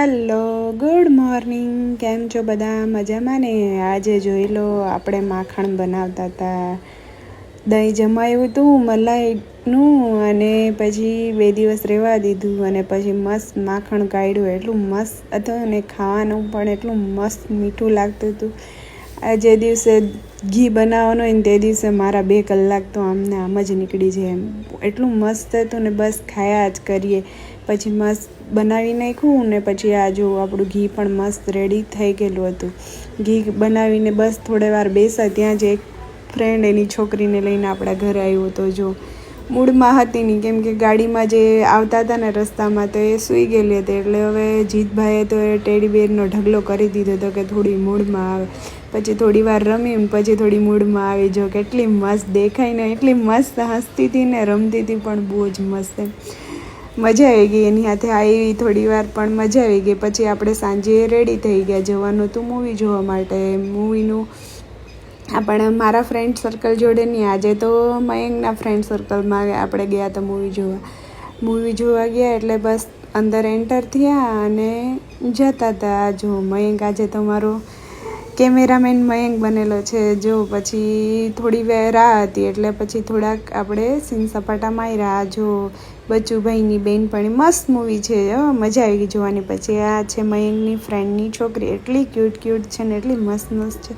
Hello, good morning. કેમ છો બધા? મજામાં ને? આજે જોઈ લો, આપણે માખણ બનાવતા હતા. દહીં જમાયું હતું મલાઈનું, અને પછી 2 દિવસ રહેવા દીધું, અને પછી મસ્ત માખણ કાઢ્યું. એટલું મસ્ત હતું અને ખાવાનું પણ એટલું મસ્ત મીઠું લાગતું હતું. આ જે દિવસે ઘી બનાવવાનું હોય ને તે દિવસે મારા 2 કલાક તો આમને આમ જ નીકળી જાય. એટલું મસ્ત હતું ને બસ ખાયા જ કરીએ. પછી મસ્ત બનાવી નાખ્યું ને પછી આ જો આપણું ઘી પણ મસ્ત રેડી થઈ ગયેલું હતું. ઘી બનાવીને બસ થોડી વાર બેસા ત્યાં જ એક ફ્રેન્ડ એની છોકરીને લઈને આપણા ઘરે આવ્યો હતો. જો મૂડમાં હતી નહીં, કેમ કે ગાડીમાં જે આવતા હતા ને રસ્તામાં તો એ સૂઈ ગયેલી હતી. એટલે હવે જીતભાઈએ તો એ ટેડી બેરનો ઢગલો કરી દીધો હતો કે થોડી મૂડમાં આવે. પછી થોડી વાર રમી, પછી થોડી મૂડમાં આવી. જો કેટલી મસ્ત દેખાય ને, એટલી મસ્ત હસતી હતી ને રમતી હતી પણ બહુ જ મસ્ત. મજા આવી ગઈ એની હાથે આવી થોડી વાર, પણ મજા આવી ગઈ. પછી આપણે સાંજે રેડી થઈ ગયા, જવાનું હતું મૂવી જોવા માટે. મૂવીનું આપણે મારા ફ્રેન્ડ સર્કલ જોડે નહીં, આજે તો મયંકના ફ્રેન્ડ સર્કલમાં આપણે ગયા હતા મૂવી જોવા ગયા. એટલે બસ અંદર એન્ટર થયા અને જતા હતા. જો મયંક આજે તમારો કેમેરામેન મયંક બનેલો છે. જો પછી થોડી વાર રાહ હતી એટલે પછી થોડાક આપણે સીન સપાટા માર્યા. જો બચ્ચુભાઈની બેનપણી, મસ્ત મૂવી છે, મજા આવી ગઈ જોવાની. પછી આ છે મયંકની ફ્રેન્ડની છોકરી, એટલી ક્યુટ છે ને એટલી મસ્ત છે.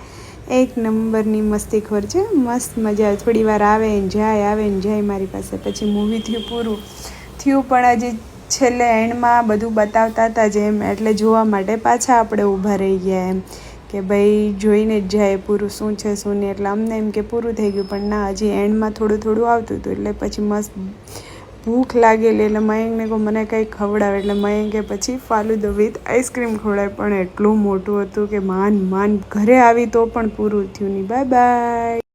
એક નંબરની મસ્તીખોર છે, મસ્ત મજા આવે. થોડી વાર આવે ને જાય મારી પાસે. પછી મૂવી પૂરું થયું, પણ હજી છેલ્લે એન્ડમાં બધું બતાવતા હતા જેમ, એટલે જોવા માટે પાછા આપણે ઊભા રહી ગયા એમ કે ભાઈ જોઈને જ જાય પૂરું શું છે શું નહીં. એટલે અમને એમ કે પૂરું થઈ ગયું, પણ ના, હજી એન્ડમાં થોડું આવતું હતું. એટલે પછી મસ્ત ભૂખ લાગેલી એટલે મયંકને કહું મને કંઈ ખવડાવે. એટલે મયંકે પછી ફાલુદો વિથ આઈસ્ક્રીમ ખવડાવે, પણ એટલું મોટું હતું કે માંડ ઘરે આવી તો પણ પૂરું થયું નહીં. Bye bye.